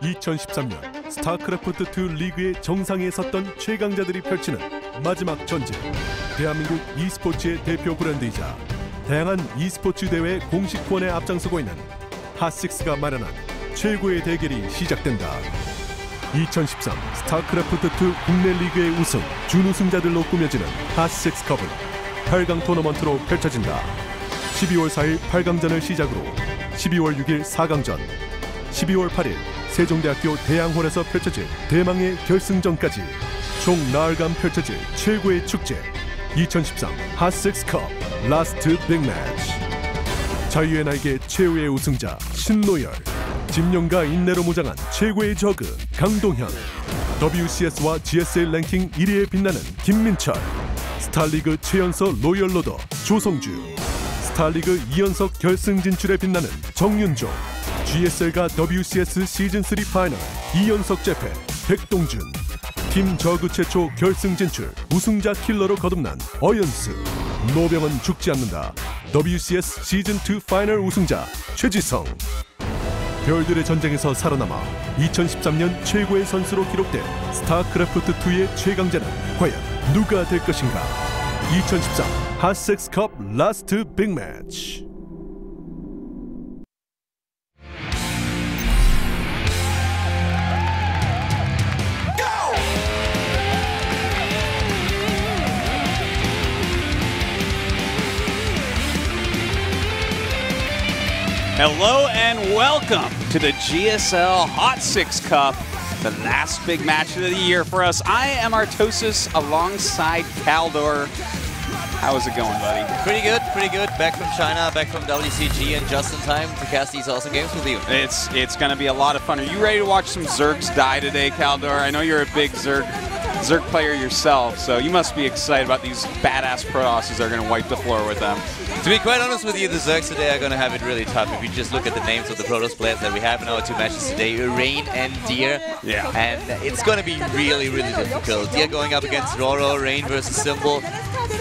2013년 스타크래프트2 리그의 정상에 섰던 최강자들이 펼치는 마지막 전쟁. 대한민국 e스포츠의 대표 브랜드이자 다양한 e스포츠 대회 공식 후원에 앞장서고 있는 핫6가 마련한 최고의 대결이 시작된다. 2013 스타크래프트2 국내 리그의 우승, 준우승자들로 꾸며지는 HOT6ix CUP은 8강 토너먼트로 펼쳐진다. 12월 4일 8강전을 시작으로 12월 6일 4강전, 12월 8일 세종대학교 대양홀에서 펼쳐질 대망의 결승전까지 총 나흘간 펼쳐질 최고의 축제 2013 HOT6ix CUP 라스트 빅매치. 자유의 날개 최후의 우승자 신노열, 집념과 인내로 무장한 최고의 저그 강동현, WCS와 GSL 랭킹 1위에 빛나는 김민철, 스타리그 최연소 로열로더 조성주, 스타리그 2연속 결승 진출에 빛나는 정윤종, GSL과 WCS 시즌3 파이널 2연속 재패 백동준, 팀 저그 최초 결승 진출 우승자 킬러로 거듭난 어연스, 노병은 죽지 않는다 WCS 시즌2 파이널 우승자 최지성. 별들의 전쟁에서 살아남아 2013년 최고의 선수로 기록된 스타크래프트2의 최강자는 과연 누가 될 것인가? 2013 HOT6ix CUP 라스트 빅매치. Hello and welcome to the GSL HOT6ix CUP, the last big match of the year for us. I am HOT6ix alongside Caldor. How is it going, buddy? Pretty good, pretty good. Back from China, back from WCG, and just in time to cast these awesome games with you. It's going to be a lot of fun. Are you ready to watch some Zergs die today, Caldor? I know you're a big Zerg player yourself, so you must be excited about these badass Protosses that are going to wipe the floor with them. To be quite honest with you, the Zergs today are going to have it really tough. If you just look at the names of the Protoss players that we have in our two matches today, Rain and Deer. Yeah. And it's going to be really, really difficult. Deer going up against Ro8, Rain versus Symbol.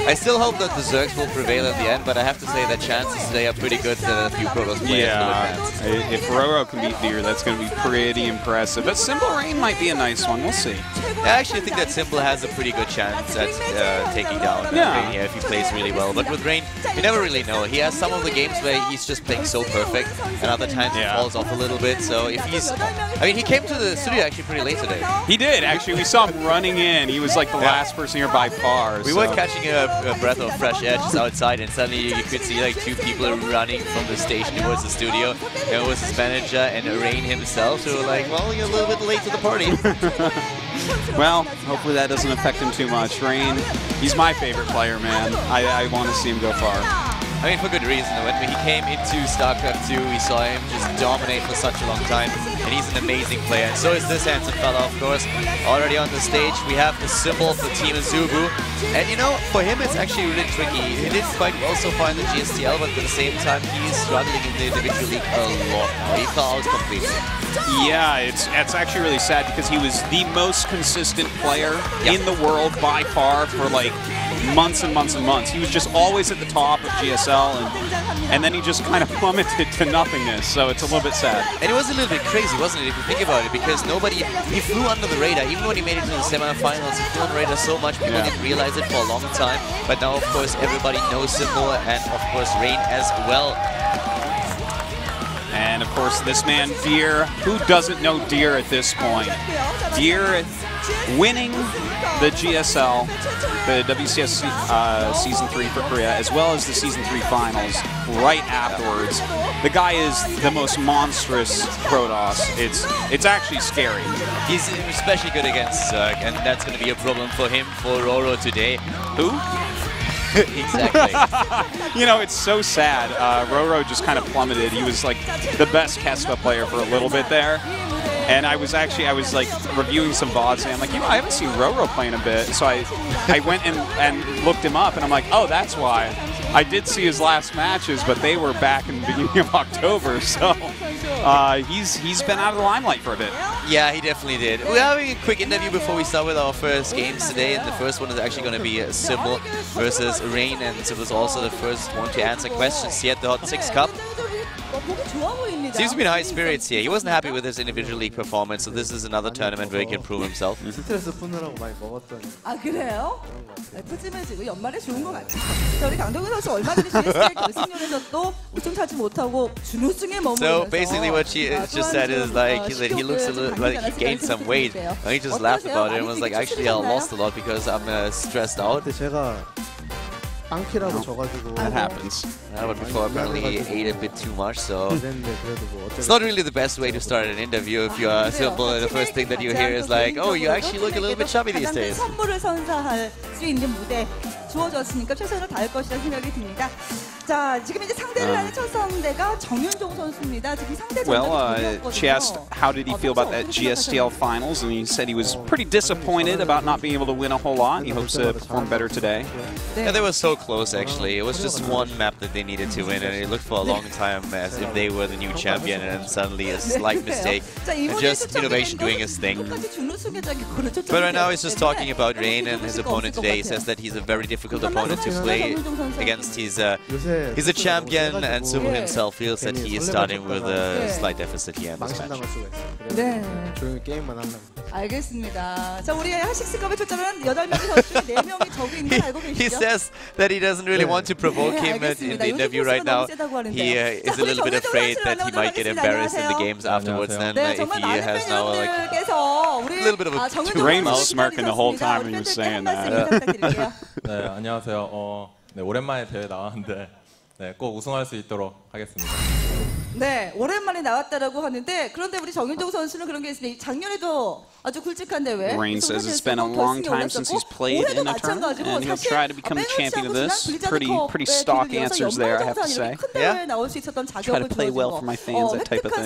I still hope that the Zergs will prevail in the end, but I have to say that chances today are pretty good that a few Protoss players will advance. If Ro8 can beat Deer, that's going to be pretty impressive. But Symbol Rain might be a nice one. We'll see. I actually think that Symbol has a pretty good chance at taking down Rain here if he plays really well. But with Rain, you never really know. He has some of the games where he's just playing so perfect, and other times he falls off a little bit. So if he's... I mean, he came to the studio actually pretty late today. He did, actually. We saw him running in. He was like the last person here by far. We were catching a breath of fresh air just outside, and suddenly you could see like two people running from the station towards the studio. It was his manager and Rain himself, so we're like, well, you're a little bit late to the party. Well, hopefully that doesn't affect him too much. Rain, he's my favorite player, man. I want to see him go far. I mean, for good reason. When he came into Starcraft 2, we saw him just dominate for such a long time, and he's an amazing player. And so is this handsome fella, of course. Already on the stage, we have the symbol for Team Azubu. And you know, for him, it's actually really tricky. He did quite well so far in the GSTL, but at the same time, he's struggling in the individual league a lot. He fell out completely. Yeah, it's actually really sad because he was the most consistent player in the world by far for like months and months and months. He was just always at the top of GSL, and then he just kind of plummeted to nothingness, so it's a little bit sad. And it was a little bit crazy, wasn't it, if you think about it, because he flew under the radar. Even when he made it to the semifinals, he flew under the radar so much, people didn't realize it for a long time. But now, of course, everybody knows Symbol, and of course, Rain as well. And of course, this man, Deer. Who doesn't know Deer at this point? Deer winning the GSL, the WCS Season 3 for Korea, as well as the Season 3 finals right afterwards. The guy is the most monstrous Protoss. It's actually scary. He's especially good against Zerg, and that's going to be a problem for him, for Ro8 today. Who? Exactly. You know, it's so sad. Ro8 just kind of plummeted. He was like the best Kespa player for a little bit there. And I was like reviewing some VODs, and I'm like, you know, I haven't seen Ro8 playing a bit. So I went and looked him up, and I'm like, oh, that's why. I did see his last matches, but they were back in the beginning of October, so he's been out of the limelight for a bit. Yeah, he definitely did. We're having a quick interview before we start with our first games today, and the first one is actually going to be Symbol versus Rain, and Symbol's also the first one to answer questions here at the HOT6ix CUP. 보기 좋아 보입니다. Seems to be in high spirits here. He wasn't happy with his individual league performance, so this is another tournament where he can prove himself. 스트레스 푸느라고 많이 먹었더니 아 그래요? 푸짐해지고 연말에 좋은 것 같아요. 자 우리 강동현 선수 얼마 전에 GSL 결승전에서 또 우승 타지 못하고 준우승에 머무르면서 So basically what she just said is like that he looks a little like he gained some weight. And he just laughed about it and was like, actually I lost a lot because I'm stressed out. 근데 제가 빵키라고 져가지고 That happens. But before apparently he ate a bit too much, so 그랬는데 그래도 뭐 it's not really the best way to start an interview if you are simple and the first thing that you hear is like, oh, you actually look a little bit chubby these days. 선물을 선사할 수 있는 무대 주어졌으니까 최선을 다할 것이라는 생각이 듭니다. 자, 지금 이제 상대를 하는 첫 상대가 정윤종 선수입니다. 지금 상대 She asked how did he feel about that GSTL finals, and he said he was pretty disappointed about not being able to win a whole lot. He hopes to perform better today. Yeah, they were so close actually. It was just one map that they needed to win, and it looked for a long time as if they were the new champion, and then suddenly a slight mistake and just innovation doing his thing. But right now he's just talking about Rain and his opponent today. He says that he's a very difficult opponent to play against. He's a champion, and Subu himself feels that he is starting with a slight deficit here in this match. 네. 조용히 게임만 하려고. 알겠습니다. 자, 우리 HOT6icup에 출전한 8명의 선수 중에 4명이 저기 있는 거 알고 계시죠? He says that he doesn't really want to provoke him in the interview right now. He is a little bit afraid that he might get embarrassed in the games afterwards. Then if he has now like a little bit of a Rain was smirking the whole time when he was saying that. 네, 안녕하세요. 네, 오랜만에 대회 나왔는데 네, 꼭 우승할 수 있도록 하겠습니다. 네, 오랜만에 나왔다라고 하는데 그런데 우리 정윤종 선수는 그런 게 있습니다. 작년에도 아주 굵직한 대회. Rain says it's been a long time since he's played in a tournament, and he'll try to become a champion of this. Pretty stock answers there, I have to say. Yeah. Try to play well for my fans, that type of thing.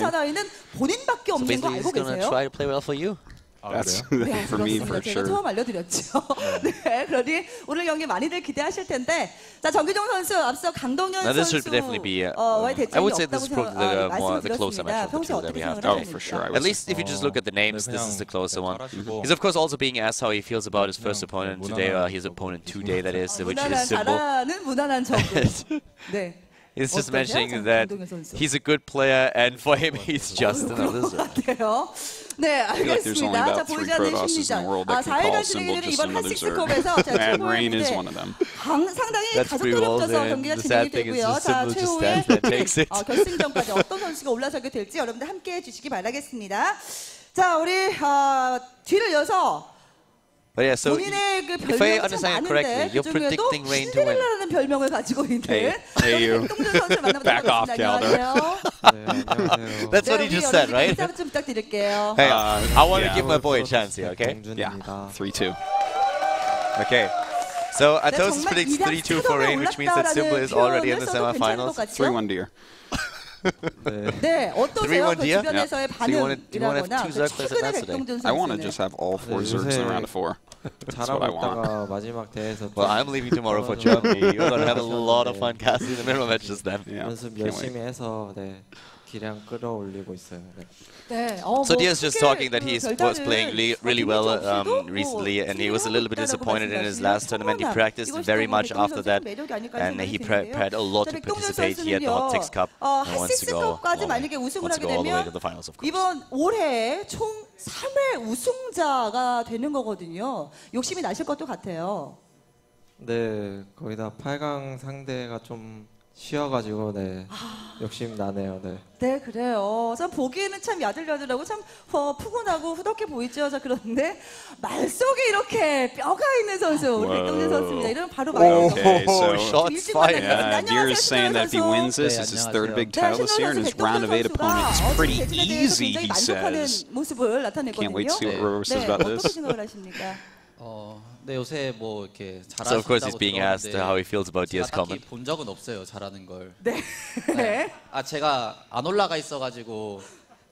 본인밖에 So 없는 거 basically 알고 he's gonna 계세요? try to play well for you. That's 네, for me for 제가 sure. 처음 알려드렸죠. 네, 그러니 오늘 경기 많이들 기대하실 텐데, 자 정규종 선수 앞서 강동현 Now this should 선수와의 definitely be. 대전이 I would say this 없다고 is probably the closer 말씀을 match of the two 드렸습니다. that we have 평소에 today. 어떻게 for sure, I 생각을 At least if you just look at the names, this is the closer one. 잘하시고 He's of course also being asked how he feels about his first opponent today, his opponent today, that is, which 무난한 is Symbol. 잘하는 무난한 정규. 네. He's just 어떠세요? mentioning that 강동현 선수. he's a good player, and for him, he's just another loser. 같아요. 네, feel like there's only 알겠습니다. 자, about 보이지 3 않는 Protosses in the 심리전. world that can 4일간 call Symbol 진행되는 just 이번 another 핫식스컵에서 Zerg. And Rain is 최고의 one of them. 상당히 That's pretty well 가족들이 there. 경기가 The 진행이 sad thing is 되고요. just 자, Symbol just 최후의 stands there and takes it. 결승전까지 어떤 선수가 올라서게 될지 여러분들 함께해 주시기 바라겠습니다. 자, 우리 뒤를 이어서 But yeah, so 본인의 그 if I 별명이 참 understand correctly, 많은데 you're 그중에도 predicting Rain to win. 신데렐라라는 별명을 가지고 있는 Hey, you. 백동준 선수를 만나보도록 Back off, 하겠습니다. Calder. 안녕하세요. 네, 안녕하세요. That's what 네, he 우리 just said, 여러분들 right? 인사 좀 부탁드릴게요. Hey, I want to yeah. give my boy a chance here, okay? Yeah, 동준입니다. 3-2. Okay. So 네, Atosis 정말 predicts 이란 3-2 for Rain, which means that Symbol is already in the semifinals. 3-1 dear. 네, 어떠세요? 3-1 그 dear? 주변에서의 Do you want to 반응이라거나 have 2 Zerg players 최근의 advance today? 백동준 I want to 선수는 just have all 4 네, Zergs in 요새 a round of 4. That's what 잘하고 I want. 있다가 마지막 대회에서 Well, I'm leaving tomorrow for Germany. You're going to have a lot of fun casting the mirror matches then. Yeah, 연습 can't 열심히 wait. 해서 네, 기량 끌어올리고 있어요. 네. 네, So Dia's just talking that he was playing really well recently, and he was a little bit disappointed in his last tournament. He practiced very much after that, and he prepared a lot to participate here at the HOT6ix CUP. And wants to go all the way to the finals, of course. 이번 올해 총 3회 우승자가 되는 거거든요. 욕심이 나실 것도 같아요. 네, 거의 다 8강 상대가 좀 쉬어가지고 네, 욕심 나네요. 네. 네, 그래요. 참 보기에는 참 야들야들하고 참 푸근하고 후덕해 보이죠. 자, 그런데 말 속에 이렇게 뼈가 있는 선수 우리 백동준 선수입니다. 이러면 바로 말이죠. Okay, so Shots fired. yeah, Deer is saying that if he wins this, it's his 3rd big title this year, and his round of 8 opponent is pretty easy, he says. 모습을 나타냈거든요. Can't wait to see what Ro8 says about 어떻게 this. 생각을 하십니까? 네, 요새 뭐 이렇게 So of course he's 잘하신다고 being asked 들었는데 how he feels about 제가 Dia's 딱히 comment. 본 적은 없어요, 잘하는 걸. 네. 네. 아, 제가 안 올라가 있어가지고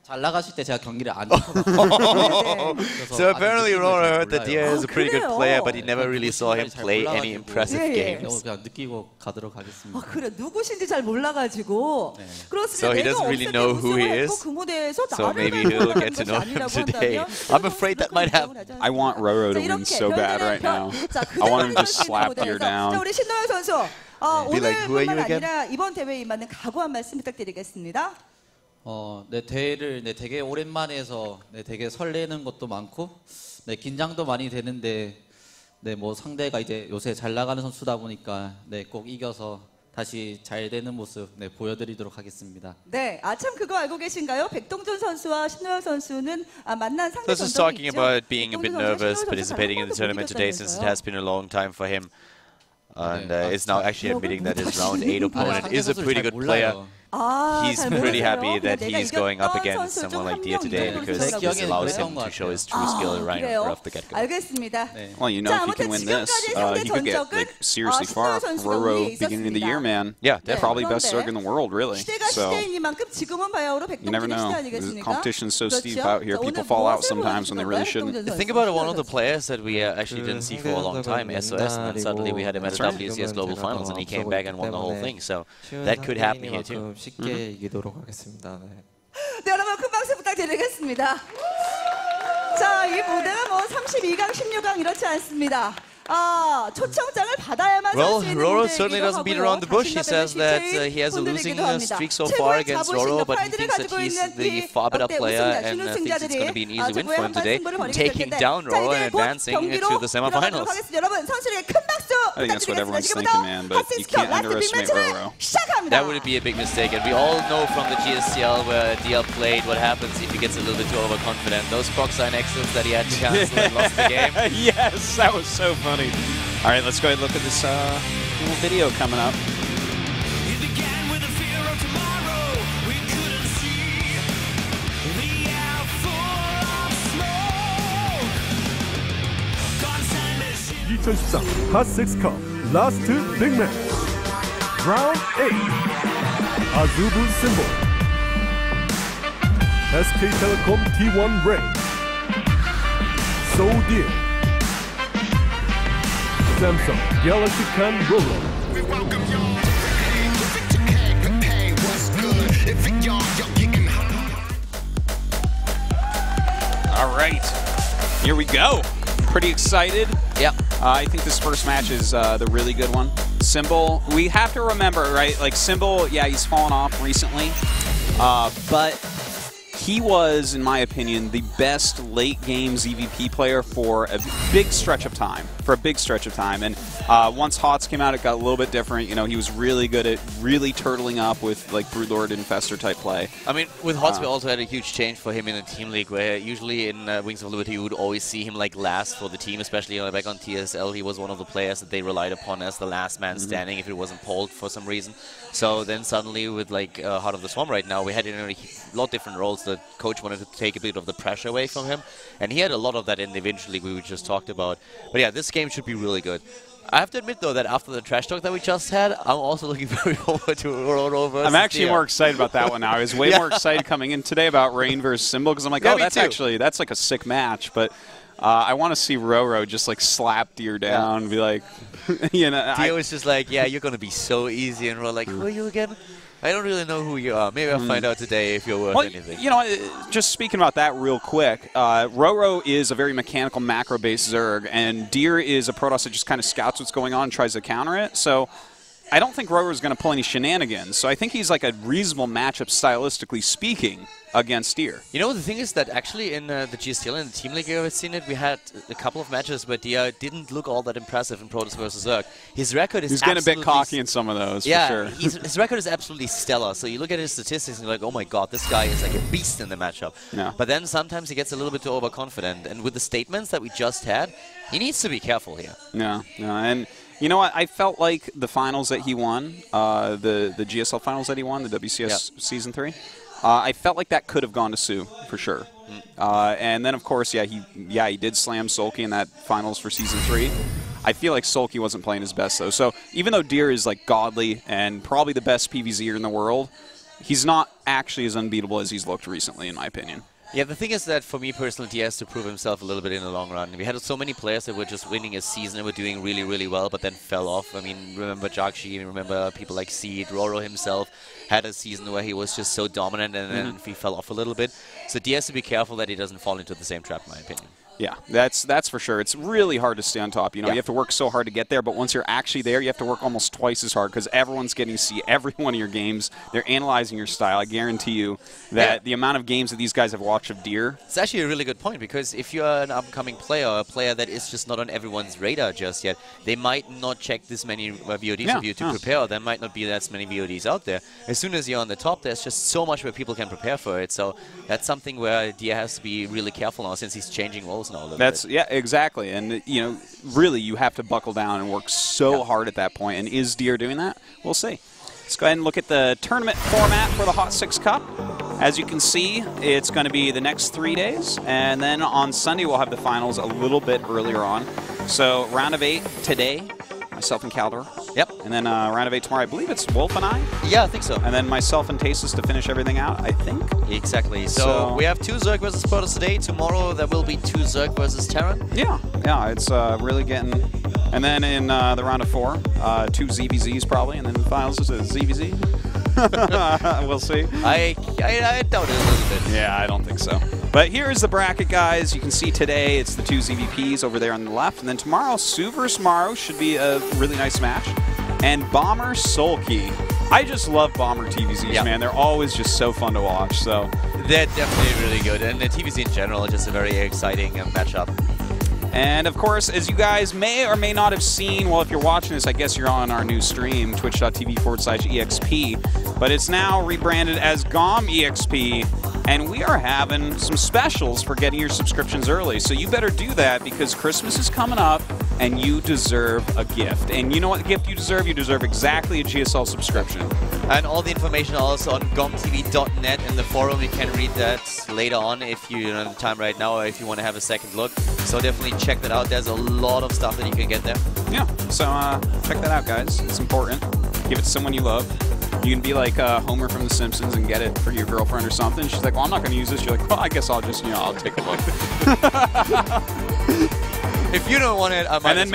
잘 나가실 때 제가 경기를 안 쳐봤어요. So apparently Ro8 heard that Dia is a pretty good 그래요? player, but he never really saw him play any impressive 예, 예. games. 그냥 느끼고 가도록 하겠습니다. 아, 그래 누구신지 잘 몰라가지고 네. 그렇습니다. So he 내가 doesn't really 없을 때 know who he 우승을 is. 했고 그 무대에서 So 나를 maybe 잘 he'll 몰라가는 get to 것이 know him 아니라고 today. 한다면 I'm afraid that might happen. I want Ro8 to win so bad right now. I want him to slap Deer down. 자, 우리 신노현 선수 Be like, who are you 오늘뿐만 again? 아니라 이번 대회에 임하는 각오 한 말씀 부탁드리겠습니다. 네, 대회를 되게 오랜만에 해서 되게 설레는 것도 많고 긴장도 많이 되는데 뭐 상대가 이제 요새 잘 나가는 선수다 보니까 꼭 이겨서 다시 잘 되는 모습 보여드리도록 하겠습니다. 네, 참 그거 알고 계신가요? 백동준 선수와 신노혁 선수는 만난 상대 This is 전적이 talking 있죠. about being a bit 백동준 선수가 nervous 신노혁 선수 participating in the 잘 tournament today since it 이겼다면서요. has been a long time for him. And is now actually admitting that his round 8 opponent 상대 is a 선수를 pretty 잘 good player. 몰라요. He's 잘 pretty 모르세요? happy that 내가 he's going up 이겼던 against 선수 someone 중 like Dia 한 today 명 because 정도로 this allows 그랬던 him 것 to show 같아요. his true skill right 그래요? off the get-go. 알겠습니다. Well, you know, 자, if you can 아무튼 win this, 지금까지 상대 you could get 전적은 like seriously far. 신노혁 선수가 Ro8 우위에 beginning of the 있었습니다. year, man. Yeah, 네, Probably best 그런데 Zerg in the world, really. 시대가 So 시대이니만큼 지금은 바야흐로 you never 백동준의 know. 시대 The 아니겠습니까? competition's so steep 그렇죠? out here. 자, People 오늘 fall out 무엇을 sometimes when they really shouldn't. 백동준 선수, Think about one of the 신노혁 선수. players that we actually didn't see for a long time, SOS, and then suddenly we had him at the WCS Global Finals and he came back and won the whole thing. So that could happen here too. 쉽게 이기도록 하겠습니다. 네. 네, 여러분 큰 박수 부탁드리겠습니다. 자, 이 무대가 뭐 32강, 16강 이렇지 않습니다. 초청장을 받아야만 Well, 살 수 있는 Ro8 무대이기도 certainly doesn't beat around the bush. He says that he has a losing streak so far against Ro8, but he thinks that he's the far better player and thinks it's going to be an easy win for him today, taking down Ro8 and advancing to the semifinals. 여러분, 선수에게 큰 박수 I think that's what everyone's 부탁드리겠습니다. thinking, man, but you can't underestimate Ro8. 시작합니다. That would be a big mistake, and we all know from the GSTL where DL played what happens if he gets a little bit too overconfident. Those Proxine exits that he had to cancel and lost the game. Yes, that was so funny. All right, let's go ahead and look at this little video coming up. (2014) HOT6ix CUP Last Big Match Round 8 아주부 심볼 SK텔레콤 T1 Ray 소디에 Samsung Galaxy Can Ro8 All right, here we go. Pretty excited. Yeah. I think this first match is the really good one. Symbol, we have to remember, right? Like Symbol, yeah, he's fallen off recently, but he was, in my opinion, the best late game ZVP player for a big stretch of time. And once HOTS came out, it got a little bit different. You know, he was really good at really turtling up with like Broodlord Infestor type play. I mean, with HOTS, we also had a huge change for him in the team league, where usually in Wings of Liberty, you would always see him like last for the team, especially back on TSL. He was one of the players that they relied upon as the last man standing if it wasn't polled for some reason. So then suddenly with like Heart of the Swarm right now, we had in a lot different roles. The coach wanted to take a bit of the pressure away from him, and he had a lot of that individually we just talked about. But yeah, this game should be really good. I have to admit, though, that after the trash talk that we just had, I'm also looking very forward to Ro8 versus I'm actually Dia. more excited about that one now. I was way more excited coming in today about Rain versus Symbol because I'm like, Yeah, oh, me too. that's like a sick match. But I want to see Ro8 just like slap Deer down and be like, you know. Dia was just like, yeah, you're going to be so easy. And we're like, who are you again? I don't really know who you are. Maybe I'll find out today if you're worth anything. You know, just speaking about that real quick, Ro8 is a very mechanical macro-based Zerg, and Deer is a Protoss that just kind of scouts what's going on and tries to counter it. So I don't think Ro8 is going to pull any shenanigans. So I think he's like a reasonable matchup stylistically speaking against Deer. You know, the thing is that actually in the GSTL and the Team League, I've seen it, we had a couple of matches where Dia didn't look all that impressive in Protoss versus Zerg. His record is He's getting a bit cocky in some of those, yeah, for sure. his record is absolutely stellar. So you look at his statistics and you're like, oh my god, this guy is like a beast in the matchup. Yeah. But then sometimes he gets a little bit too overconfident. And with the statements that we just had, he needs to be careful here. Yeah, and you know what? I felt like the finals that he won, the GSL finals that he won, the WCS Season 3, I felt like that could have gone to Sue for sure. And then, of course, he did slam Sulky in that finals for Season 3. I feel like Sulky wasn't playing his best, though. So even though Deer is like godly and probably the best PvZer in the world, he's not actually as unbeatable as he's looked recently, in my opinion. Yeah, the thing is that for me personally, he has to prove himself a little bit in the long run. We had so many players that were just winning a season and were doing really, really well, but then fell off. I mean, remember Jakshi, remember people like Seed, Ro8 himself had a season where he was just so dominant and then he fell off a little bit. So he has to be careful that he doesn't fall into the same trap, in my opinion. Yeah, that's for sure. It's really hard to stay on top. You know, you have to work so hard to get there, but once you're actually there, you have to work almost twice as hard because everyone's getting to see every one of your games. They're analyzing your style. I guarantee you that the amount of games that these guys have watched of Deer. It's actually a really good point because if you're an upcoming player, or a player that is just not on everyone's radar just yet, they might not check this many VODs of you to prepare, or there might not be that many VODs out there. As soon as you're on the top, there's just so much where people can prepare for it. So that's something where Deer has to be really careful now since he's changing roles now a little bit. Yeah, exactly. And, you know, really you have to buckle down and work so hard at that point. And is Deer doing that? We'll see. Let's go ahead and look at the tournament format for the HOT6ix Cup. As you can see, it's going to be the next 3 days. And then on Sunday, we'll have the finals a little bit earlier on. So round of 8 today, myself and Caldor. Yep. And then round of 8 tomorrow. I believe it's Wolf and I. Yeah, I think so. And then myself and Tasteless to finish everything out, I think. Exactly. So we have 2 Zerg versus Protoss today. Tomorrow there will be 2 Zerg versus Terran. Yeah, it's really getting... And then in the round of 4, 2 ZVZs probably, and then the finals is a ZVZ. We'll see. I doubt it a little bit. Yeah, I don't think so. But here's the bracket, guys. You can see today it's the 2 ZVPs over there on the left. And then tomorrow, Su vs. Maro should be a really nice match. And Bomber Sulky. I just love Bomber TVZs, man. They're always just so fun to watch. So they're definitely really good. And the TVZ in general is just a very exciting matchup. And of course, as you guys may or may not have seen, well, if you're watching this, I guess you're on our new stream, twitch.tv/EXP, but it's now rebranded as GOMTV, and we are having some specials for getting your subscriptions early. So you better do that because Christmas is coming up and you deserve a gift. And you know what gift you deserve? You deserve exactly a GSL subscription. And all the information also on GOMTV.net in the forum. You can read that later on if you don't have the time right now or if you want to have a second look. So definitely check that out. There's a lot of stuff that you can get there. Yeah, so check that out, guys. It's important. Give it to someone you love. You can be like Homer from The Simpsons and get it for your girlfriend or something. She's like, well, I'm not going to use this. You're like, well, I guess I'll just, I'll take a look. If you don't want it, I might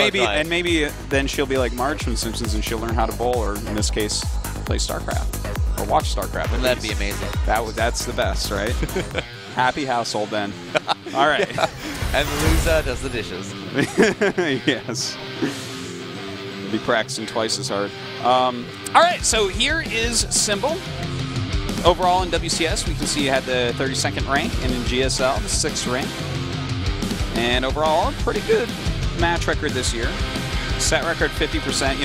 maybe then she'll be like Marge from Simpsons and she'll learn how to bowl, or in this case, play Starcraft or watch Starcraft. That'd be amazing. That's the best, right? Happy household then. All right. And the loser does the dishes. Yes. Be practicing twice as hard. All right, so here is Symbol. Overall in WCS, we can see you had the 32nd rank, and in GSL, the 6th rank. And overall, pretty good match record this year. Set record 50%.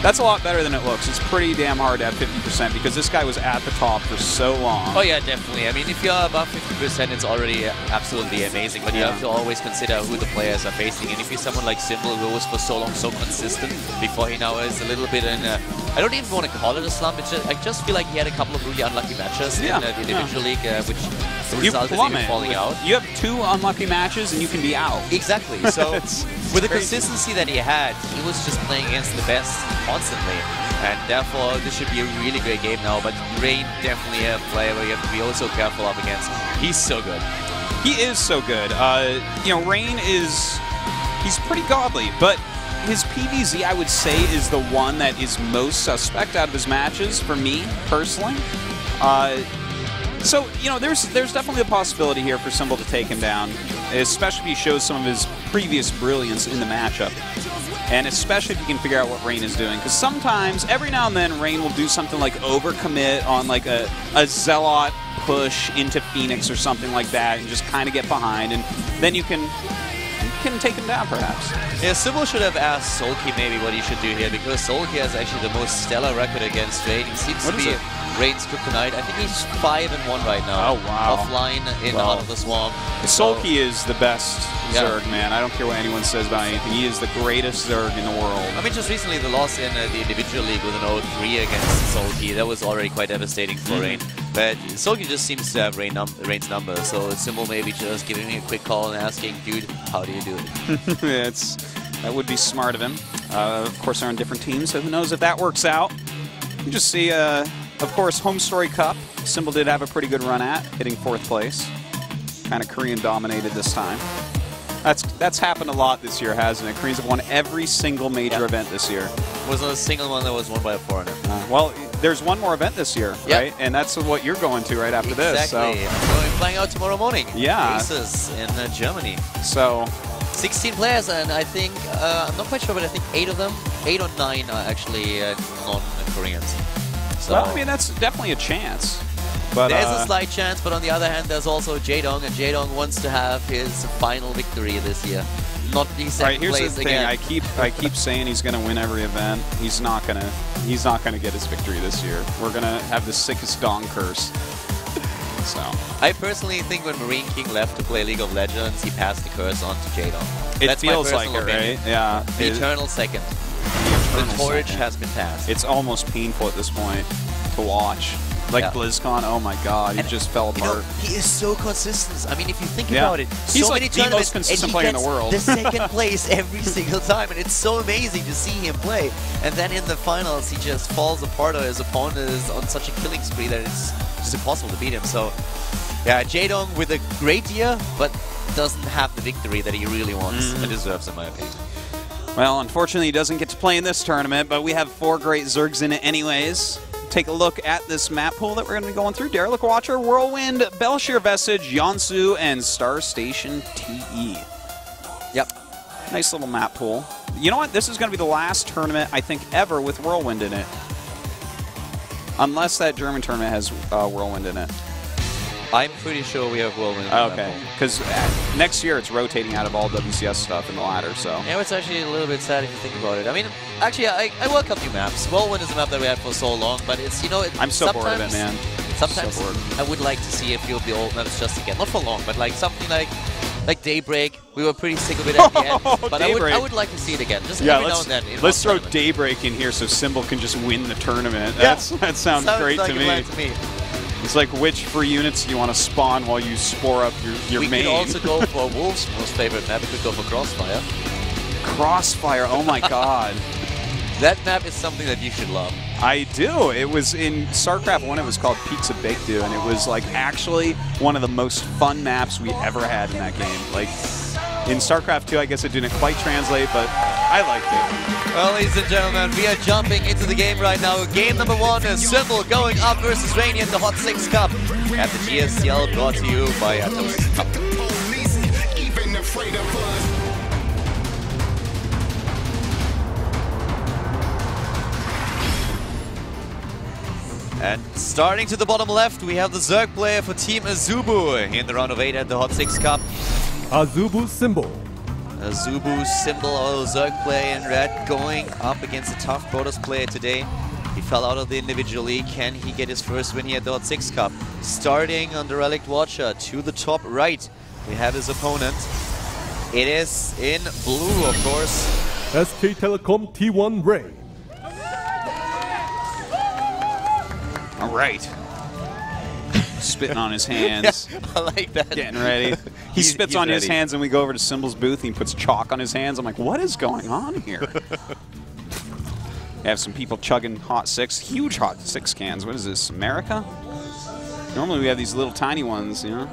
That's a lot better than it looks. It's pretty damn hard to have 50% because this guy was at the top for so long. Oh yeah, definitely. I mean, if you're above 50%, it's already absolutely amazing, but you have to always consider who the players are facing. And if you're someone like Symbol, who was for so long so consistent, before he now is a little bit in a, I don't even want to call it a slump, I just feel like he had a couple of really unlucky matches in the individual league, which resulted in him falling out. You have 2 unlucky matches and you can be out. Exactly. So with the consistency that he had, he was just playing against the best constantly, and therefore this should be a really great game now. But Rain definitely a player where you have to be also careful up against. He's so good. He is so good. Rain he's pretty godly, but his PVZ, I would say, is the one that is most suspect out of his matches for me personally. So, there's definitely a possibility here for Symbol to take him down, especially if he shows some of his previous brilliance in the matchup. And especially if you can figure out what Rain is doing. Because sometimes, every now and then, Rain will do something like overcommit on like a Zealot push into Phoenix or something like that and just kind of get behind. And then you can take him down, perhaps. Yeah, Symbol should have asked Sulky maybe what he should do here, because Sulky has actually the most stellar record against Rain. He seems to be Rain's kryptonite. I think he's 5-1 right now. Oh, wow. Offline in Heart of the Swamp. Sulky is the best Zerg, man. I don't care what anyone says about anything. He is the greatest Zerg in the world. I mean, just recently the loss in the individual league with an 0-3 against Sulky, that was already quite devastating for Rain. But Sulky just seems to have Rain's number, so Symbol maybe just giving me a quick call and asking, dude, how do you do it? That would be smart of him. Of course, they're on different teams, so who knows if that works out. You just see, of course, Home Story Cup. Symbol did have a pretty good run at, hitting 4th place. Kind of Korean dominated this time. That's happened a lot this year, hasn't it? Koreans have won every single major event this year. Was not a single one that was won by a foreigner. Well, there's one more event this year, right? And that's what you're going to right after this. Exactly. So. I'm flying out tomorrow morning. Yeah. Races in Germany. So 16 players, and I think, I'm not quite sure, but I think 8 of them, 8 or 9 are actually non-Koreans. So well, I mean, that's definitely a chance. But there's a slight chance, but on the other hand, there's also Jaedong, and Jaedong wants to have his final victory this year. Not be second here's place the thing. again. I keep saying he's going to win every event. He's not gonna get his victory this year. We're gonna have the sickest Dong curse. So I personally think when Marine King left to play League of Legends, he passed the curse on to Jaedong. it That's feels my like personal it, opinion. right? Yeah. The eternal second. The torch has been passed. It's almost painful at this point to watch. Like BlizzCon, oh my god, he just fell apart. You know, he is so consistent. I mean, if you think about it, he's so like many the tournaments, most consistent and he player in gets the world. the second place every single time, and it's so amazing to see him play. And then in the finals, he just falls apart, or his opponent is on such a killing spree that it's just impossible to beat him. So, yeah, Jaedong with a great year, but doesn't have the victory that he really wants and deserves, in my opinion. Well, unfortunately, he doesn't get to play in this tournament, but we have 4 great Zergs in it anyways. Take a look at this map pool that we're going to be going through. Derelict Watcher, Whirlwind, Belshir Vestige, Yonsu, and Star Station TE. Yep. Nice little map pool. You know what? This is going to be the last tournament, I think, ever with Whirlwind in it. Unless that German tournament has Whirlwind in it. I'm pretty sure we have Whirlwind. Okay, because next year it's rotating out of all WCS stuff in the ladder, so. Yeah, it's actually a little bit sad if you think about it. I mean, actually, I welcome new maps. Whirlwind is a map that we had for so long, but it's, you know, I'm so bored of it, man. Sometimes so bored. I would like to see a few of the old maps just again. Not for long, but like something like Daybreak. We were pretty sick of it at the end, but I would like to see it again, just every now and then. Let's throw Daybreak in here so Symbol can just win the tournament. That sounds great like to me. It's like, which free units do you want to spawn while you spore up your main? We could also go for Wolf's most favorite map. We could go for Crossfire. Crossfire, oh my god. That map is something that you should love. I do. It was in Starcraft 1, it was called Pizza Baked Do, and it was like actually one of the most fun maps we ever had in that game. Like, in Starcraft 2, I guess it didn't quite translate, but I liked it. Well, ladies and gentlemen, we are jumping into the game right now. Game number 1 is Symbol going up versus Rainy at the HOT6ix CUP at the GSCL, brought to you by HOT6ix CUP. And starting to the bottom left, we have the Zerg player for Team Azubu in the round of 8 at the HOT6ix CUP. Azubu Symbol. Azubu Symbol, our Zerg player in red, going up against a tough Protoss player today. He fell out of the individual league. Can he get his first win here at the HOT6ix CUP? Starting on the Derelict Watcher to the top right, we have his opponent. It is in blue, of course. SK Telecom T1 Ray. All right. Spitting on his hands. Yeah, I like that. Getting ready. He spits on his hands, and we go over to Symbol's booth, and he puts chalk on his hands. I'm like, what is going on here? We have some people chugging HOT6, huge HOT6 cans. What is this, America? Normally we have these little tiny ones, you know?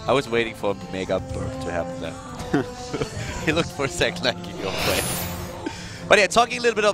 I was waiting for Mega Burp to happen there. He looked for a second like he got play. But yeah, talking a little bit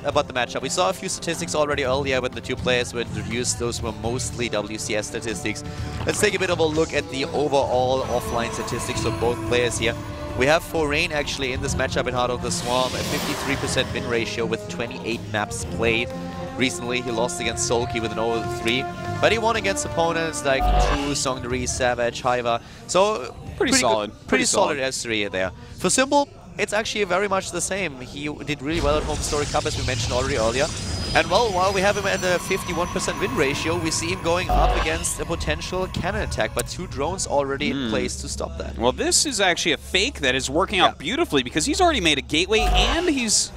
about the matchup. We saw a few statistics already earlier when the 2 players were introduced. Those were mostly WCS statistics. Let's take a bit of a look at the overall offline statistics for both players here. We have for Rain actually in this matchup in Heart of the Swarm a 53% win ratio with 28 maps played. Recently he lost against Solki with an 0-3, but he won against opponents like True, Songdari, Savage, Hiva. So pretty solid. Pretty solid S3 there. For Symbol, it's actually very much the same. He did really well at Home Story Cup, as we mentioned already earlier. And well, while we have him at a 51% win ratio, we see him going up against a potential cannon attack, but 2 drones already in place to stop that. Well, this is actually a fake that is working out beautifully because he's already made a gateway and he's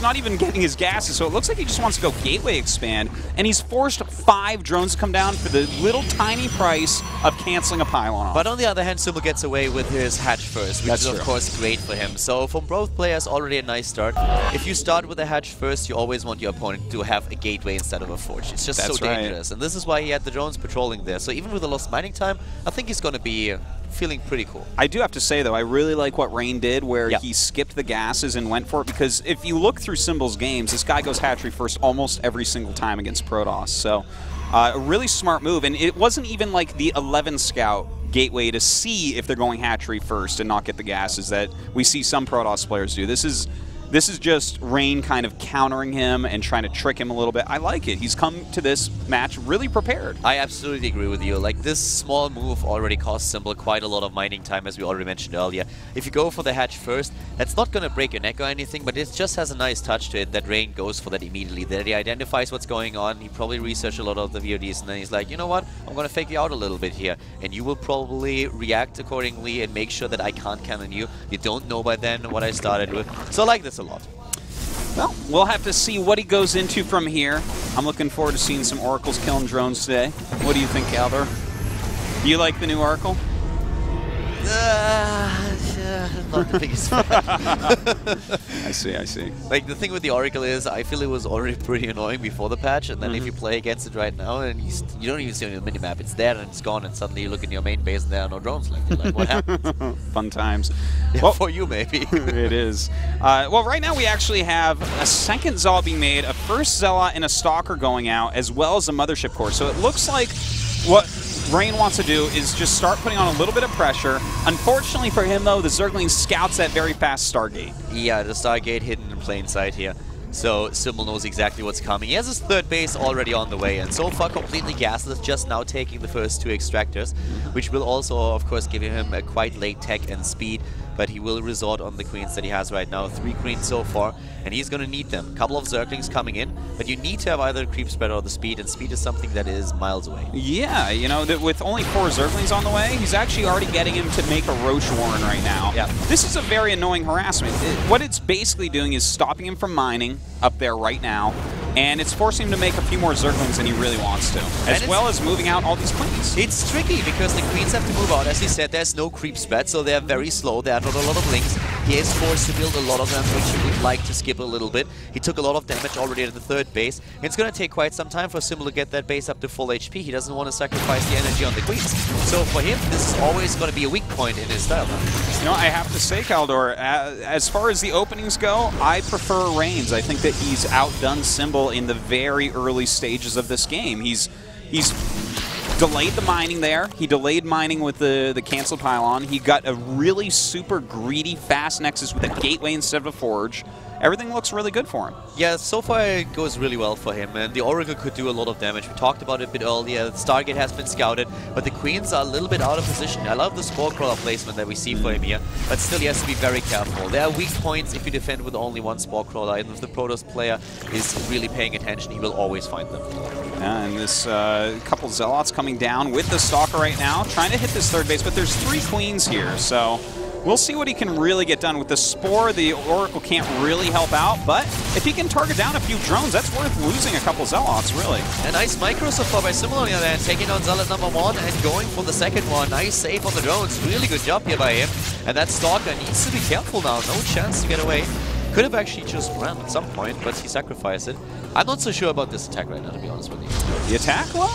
not even getting his gases, so it looks like he just wants to go gateway expand, and he's forced 5 drones to come down for the little tiny price of canceling a pylon off. But on the other hand, Symbol gets away with his hatch first, which is of course great for him. So from both players, already a nice start. If you start with a hatch first, you always want your opponent to have a gateway instead of a forge. It's just so dangerous, and this is why he had the drones patrolling there. So even with the lost mining time, I think he's going to be feeling pretty cool. I do have to say, though, I really like what Rain did, where he skipped the gases and went for it, because if you look through Symbol's games, this guy goes hatchery first almost every single time against Protoss. So a really smart move, and it wasn't even like the 11 scout gateway to see if they're going hatchery first and not get the gases that we see some Protoss players do. This is just Rain kind of countering him and trying to trick him a little bit. I like it. He's come to this match really prepared. I absolutely agree with you. Like, this small move already cost Symbol quite a lot of mining time, as we already mentioned earlier. If you go for the hatch first, that's not going to break your neck or anything, but it just has a nice touch to it that Rain goes for that immediately. That he identifies what's going on. He probably researched a lot of the VODs, and then he's like, you know what? I'm going to fake you out a little bit here, and you will probably react accordingly and make sure that I can't cannon you. You don't know by then what I started with. So I like this a lot. Well, we'll have to see what he goes into from here. I'm looking forward to seeing some Oracles killing drones today. What do you think, Caldor? Do you like the new Oracle? Not the biggest fan. I see. Like, the thing with the Oracle is, I feel it was already pretty annoying before the patch, and then if you play against it right now, and you don't even see it on the minimap, it's there and it's gone, and suddenly you look in your main base and there are no drones left. Like, what happened? Fun times. Yeah, well, for you, maybe. It is. Well, right now we actually have a second Zealot being made, a first Zealot and a Stalker going out, as well as a Mothership Core. So it looks like what Rain wants to do is just start putting on a little bit of pressure. Unfortunately for him, though, the Zergling scouts that very fast Stargate. Yeah, the Stargate hidden in plain sight here. So Symbol knows exactly what's coming. He has his third base already on the way, and so far completely gasless, just now taking the first 2 extractors, which will also, of course, give him a quite late tech and speed. But he will resort on the queens that he has right now. 3 queens so far, and he's going to need them. A couple of Zerglings coming in, but you need to have either the creep spread or the speed, and speed is something that is miles away. Yeah, you know, with only 4 Zerglings on the way, he's actually already getting him to make a Roach Warren right now. Yeah. This is a very annoying harassment. What it's basically doing is stopping him from mining up there right now, and it's forcing him to make a few more Zerglings than he really wants to, as well as moving out all these queens. It's tricky because the queens have to move out. As he said, there's no creep spread, so they're very slow. There are not a lot of links. He is forced to build a lot of them, which he would like to skip a little bit. He took a lot of damage already at the 3rd base. It's going to take quite some time for Symbol to get that base up to full HP. He doesn't want to sacrifice the energy on the queens. So for him, this is always going to be a weak point in his style. You know, I have to say, Caldor, as far as the openings go, I prefer Reigns. I think that he's outdone Symbol in the very early stages of this game. He's delayed the mining there. He delayed mining with the canceled pylon. He got a really super greedy fast nexus with a gateway instead of a forge. Everything looks really good for him. Yeah, so far it goes really well for him, and the Oracle could do a lot of damage. We talked about it a bit earlier. Stargate has been scouted, but the Queens are a little bit out of position. I love the Spore Crawler placement that we see for him here, but still he has to be very careful. There are weak points if you defend with only 1 Spore Crawler, and if the Protoss player is really paying attention, he will always find them. Yeah, and this couple Zealots coming down with the Stalker right now, trying to hit this 3rd base, but there's 3 Queens here, so we'll see what he can really get done. With the Spore, the Oracle can't really help out, but if he can target down a few drones, that's worth losing a couple Zealots, really. A nice micro so far by Symbol on the other hand, taking on Zealot number 1 and going for the 2nd one. Nice save on the drones. Really good job here by him. And that Stalker needs to be careful now. No chance to get away. Could have actually just ran at some point, but he sacrificed it. I'm not so sure about this attack right now, to be honest with you. The attack? Well,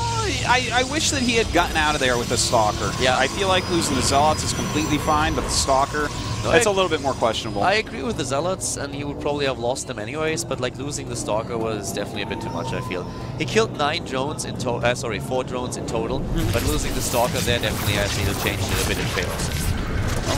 I wish that he had gotten out of there with the Stalker. Yeah. I feel like losing the Zealots is completely fine, but the Stalker, it's a little bit more questionable. I agree with the Zealots, and he would probably have lost them anyways, but like losing the Stalker was definitely a bit too much, I feel. He killed 9 drones in total, 4 drones in total, but losing the Stalker there definitely has changed it a bit in favor.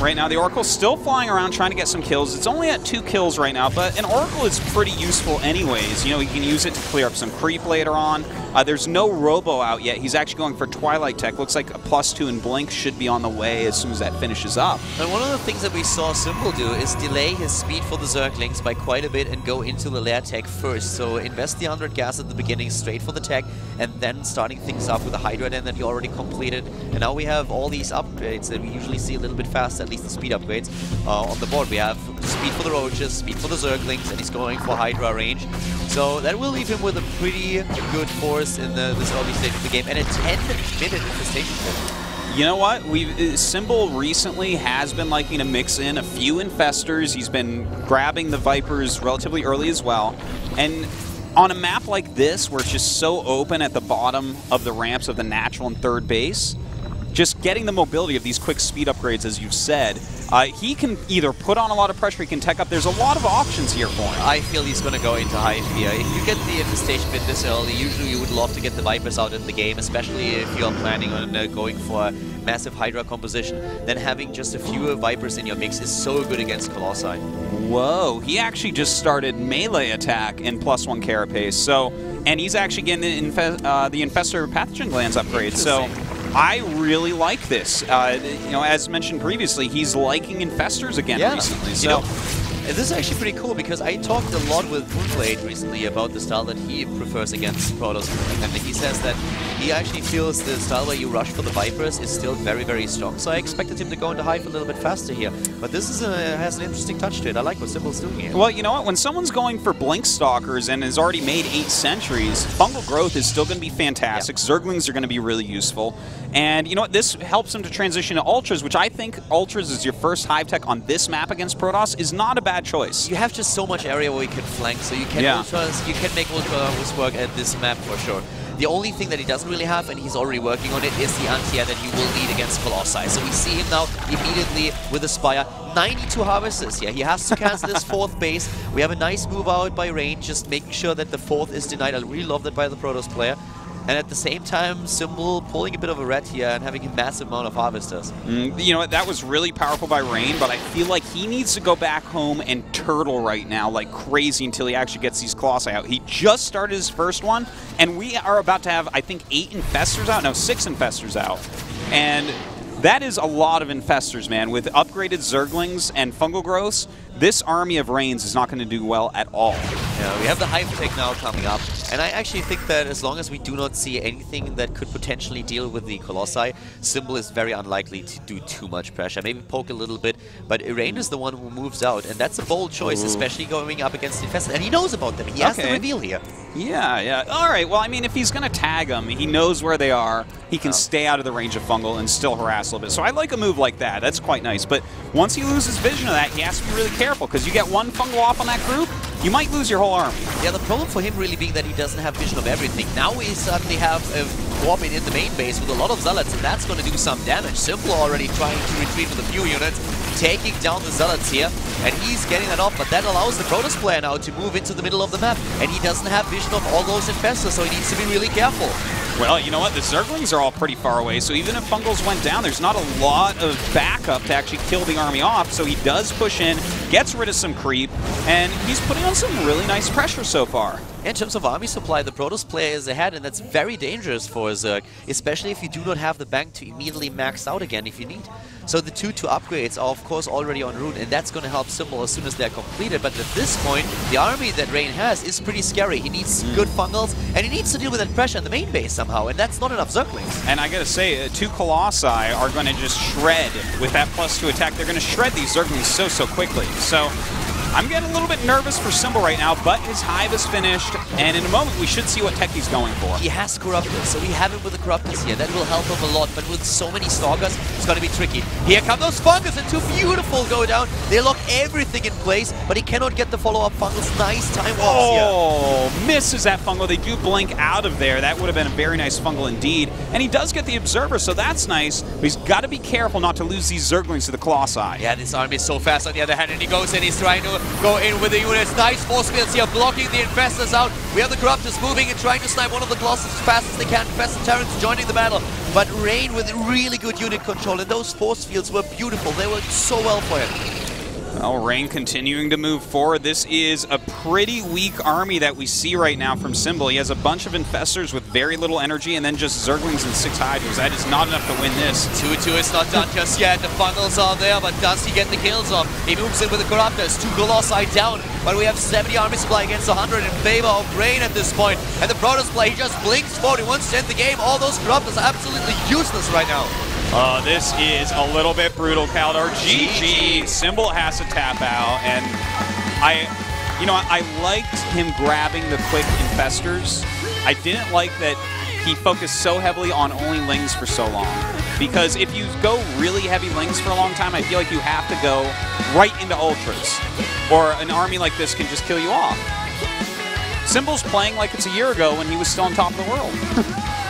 Right now, the Oracle's still flying around trying to get some kills. It's only at 2 kills right now, but an Oracle is pretty useful anyways. You know, he can use it to clear up some creep later on. There's no Robo out yet. He's actually going for Twilight Tech. Looks like a +2 in Blink should be on the way as soon as that finishes up. And one of the things that we saw Symbol do is delay his speed for the Zerglings by quite a bit and go into the lair tech first. So invest the 100 gas at the beginning straight for the tech, and then starting things up with the Hydra Den that he already completed. And now we have all these upgrades that we usually see a little bit faster, at least the speed upgrades. On the board we have speed for the Roaches, speed for the Zerglings, and he's going for Hydra range. So that will leave him with a pretty good force in this early stage of the game, and a 10-minute infestation kill. You know what? Symbol recently has been liking to mix in a few infestors. He's been grabbing the Vipers relatively early as well. And on a map like this, where it's just so open at the bottom of the ramps of the natural and 3rd base, just getting the mobility of these quick speed upgrades, as you've said, he can either put on a lot of pressure, he can tech up. There's a lot of options here for him. I feel he's going to go into Hive here. If you get the infestation bit this early, usually you would love to get the Vipers out in the game, especially if you're planning on going for a massive Hydra composition. Then having just a few Vipers in your mix is so good against Colossi. Whoa, he actually just started melee attack in +1 carapace, so, and he's actually getting the Infestor Pathogen Glands upgrade, so I really like this. You know, as mentioned previously, he's liking Infestors again recently. So, you know, this is actually pretty cool because I talked a lot with Moonblade recently about the style that he prefers against Protoss, and he says that he actually feels the style where you rush for the Vipers is still very, very strong. So I expected him to go into Hive a little bit faster here, but this is has an interesting touch to it. I like what Symbol's doing here. Well, you know what? When someone's going for Blink Stalkers and has already made 8 sentries, Fungal Growth is still going to be fantastic. Zerglings are going to be really useful. And you know what? This helps him to transition to Ultras, which I think Ultras is your first Hive tech on this map against Protoss is not a bad choice. You have just so much area where you can flank, so you can Ultras, you can make Ultras work at this map for sure. The only thing that he doesn't really have, and he's already working on it, is the anti-air that he will need against Colossi. So we see him now immediately with the Spire. 92 Harvesters here. He has to cancel his 4th base. We have a nice move out by Rain, just making sure that the 4th is denied. I really love that by the Protoss player. And at the same time, Symbol pulling a bit of a red here and having a massive amount of Harvesters. You know what, that was really powerful by Rain, but I feel like he needs to go back home and turtle right now like crazy until he actually gets these Colossi out. He just started his first one, and we are about to have, I think, 8 Infestors out? No, 6 Infestors out. And that is a lot of Infestors, man. With upgraded Zerglings and Fungal Growths, this army of Rains is not going to do well at all. Yeah, we have the Hive tech now coming up, and I actually think that as long as we do not see anything that could potentially deal with the Colossi, Symbol is very unlikely to do too much pressure. Maybe poke a little bit, but Rain is the one who moves out, and that's a bold choice, especially going up against Infestors. And he knows about them. He has the reveal here. Yeah. All right, well, I mean, if he's going to tag them, he knows where they are. He can stay out of the range of Fungal and still harass a little bit. So I like a move like that. That's quite nice. But once he loses vision of that, he has to be really careful, because you get one Fungal off on that group, you might lose your whole army. Yeah, the problem for him really being that he doesn't have vision of everything. Now we suddenly have a Warping in the main base with a lot of Zealots, and that's going to do some damage. Simple already trying to retreat with a few units, taking down the Zealots here, and he's getting that off, but that allows the Protoss player now to move into the middle of the map, and he doesn't have vision of all those Infestors, so he needs to be really careful. Well, you know what? The Zerglings are all pretty far away, so even if Fungals went down, there's not a lot of backup to actually kill the army off, so he does push in, gets rid of some creep, and he's putting on some really nice pressure so far. In terms of army supply, the Protoss player is ahead, and that's very dangerous for Zerg, especially if you do not have the bank to immediately max out again if you need. So the 2 upgrades are of course already en route, and that's going to help Symbol as soon as they're completed. But at this point, the army that Rain has is pretty scary. He needs good Fungals, and he needs to deal with that pressure in the main base somehow, and that's not enough Zerglings. And I gotta say, 2 Colossi are going to just shred with that +2 attack. They're going to shred these Zerglings so quickly. So I'm getting a little bit nervous for Symbol right now, but his Hive is finished, and in a moment we should see what tech he's going for. He has Corruptors, so we have him with the Corruptors here. That will help him a lot, but with so many Stalkers, it's going to be tricky. Here come those Fungus, and 2 beautiful go down. They lock everything in place, but he cannot get the follow-up Fungals. Nice time walks here. Oh, misses that Fungal. They do blink out of there. That would have been a very nice Fungal indeed. And he does get the Observer, so that's nice, but he's got to be careful not to lose these Zerglings to the Colossi. Yeah, this army is so fast on the other hand, and he goes in, he's trying to go in with the units. Nice force fields here, blocking the Infestors out. We have the Corruptors moving and trying to snipe one of the Colossus as fast as they can. Infestor Terrans joining the battle. But Rain with really good unit control, and those force fields were beautiful. They worked so well for him. Well, Rain continuing to move forward. This is a pretty weak army that we see right now from Symbol. He has a bunch of Infestors with very little energy, and then just Zerglings and 6 Hydras. That is not enough to win this. 2-2 is not done just yet. The Fungals are there, but does he get the kills off? He moves in with the Corruptors. 2 Colossi down, but we have 70 army supply against 100 in favor of Rain at this point. And the Protoss play, he just blinks forward. He wants to end the game. All those Corruptors are absolutely useless right now. This is a little bit brutal, Kaldor. GG. Symbol has to tap out, and I liked him grabbing the quick Infestors. I didn't like that he focused so heavily on only Lings for so long. Because if you go really heavy Lings for a long time, I feel like you have to go right into Ultras. Or an army like this can just kill you off. Symbol's playing like it's a year ago when he was still on top of the world.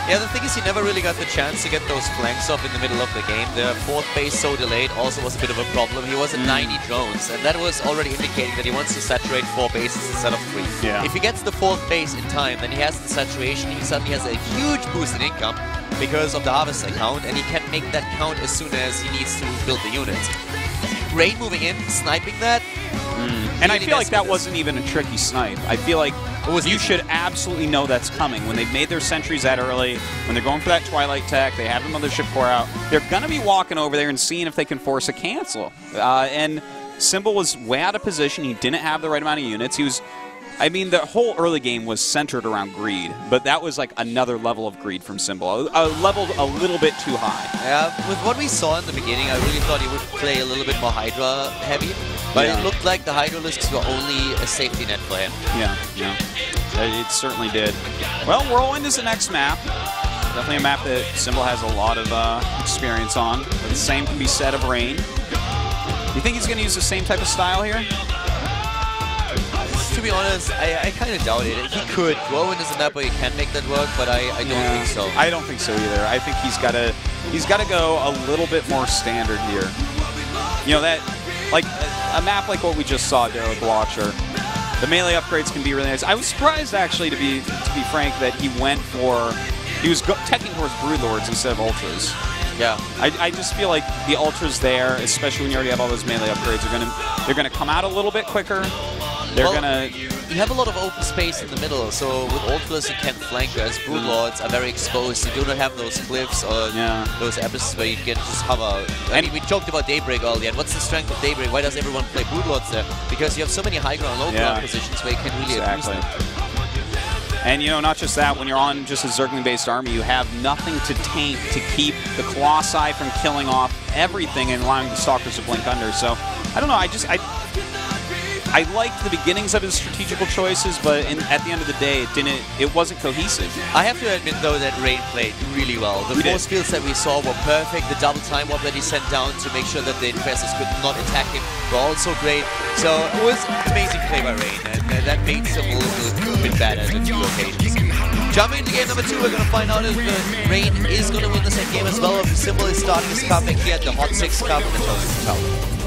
Yeah, the thing is he never really got the chance to get those flanks off in the middle of the game. The fourth base so delayed also was a bit of a problem. He was at 90 drones, and that was already indicating that he wants to saturate 4 bases instead of 3. Yeah. If he gets the 4th base in time, then he has the saturation, he suddenly has a huge boost in income because of the harvester count, and he can make that count as soon as he needs to build the units. Rain moving in, sniping that. And I feel like that wasn't even a tricky snipe. I feel like you should absolutely know that's coming. When they've made their sentries that early, when they're going for that Twilight tech, they have the Mothership Core out, they're going to be walking over there and seeing if they can force a cancel. And Symbol was way out of position. He didn't have the right amount of units. He was... I mean, the whole early game was centered around greed, but that was like another level of greed from Symbol, a level a little bit too high. Yeah, with what we saw in the beginning, I really thought he would play a little bit more Hydra heavy, but it looked like the Hydralisks were only a safety net for him. Yeah, it certainly did. Well, Whirlwind is the next map. Definitely a map that Symbol has a lot of experience on. But the same can be said of Rain. You think he's going to use the same type of style here? To be honest, I kind of doubt it. He could. Whirlwind is a map where he can make that work, but I don't think so. I don't think so either. I think he's got to go a little bit more standard here. You know, that like a map like what we just saw, Derek Watcher. The melee upgrades can be really nice. I was surprised actually, to be frank, that he was teching towards Broodlords instead of Ultras. Yeah, I just feel like the Ultras there, especially when you already have all those melee upgrades, they're gonna come out a little bit quicker. You have a lot of open space in the middle, so with Ultras you can flank, whereas Broodlords are very exposed. You do not have those cliffs or those abysses where you can just hover. I mean, we talked about Daybreak earlier, and what's the strength of Daybreak? Why does everyone play Broodlords there? Because you have so many high ground, low ground positions where you can really abuse them. And, you know, not just that, when you're on just a Zergling-based army, you have nothing to tank to keep the Colossi from killing off everything and allowing the Stalkers to blink under. So, I don't know, I liked the beginnings of his strategical choices, but at the end of the day, it wasn't cohesive. I have to admit, though, that Rain played really well. The force fields that we saw were perfect. The double time warp that he sent down to make sure that the Infestors could not attack him were also great. So it was amazing play by Rain, and that made Symbol look a bit bad at a few occasions. Jumping into game number 2, we're going to find out if Rain is going to win the same game as well, or if Symbol is starting his comeback here at the HOT6ix CUP and the HOT6ix CUP.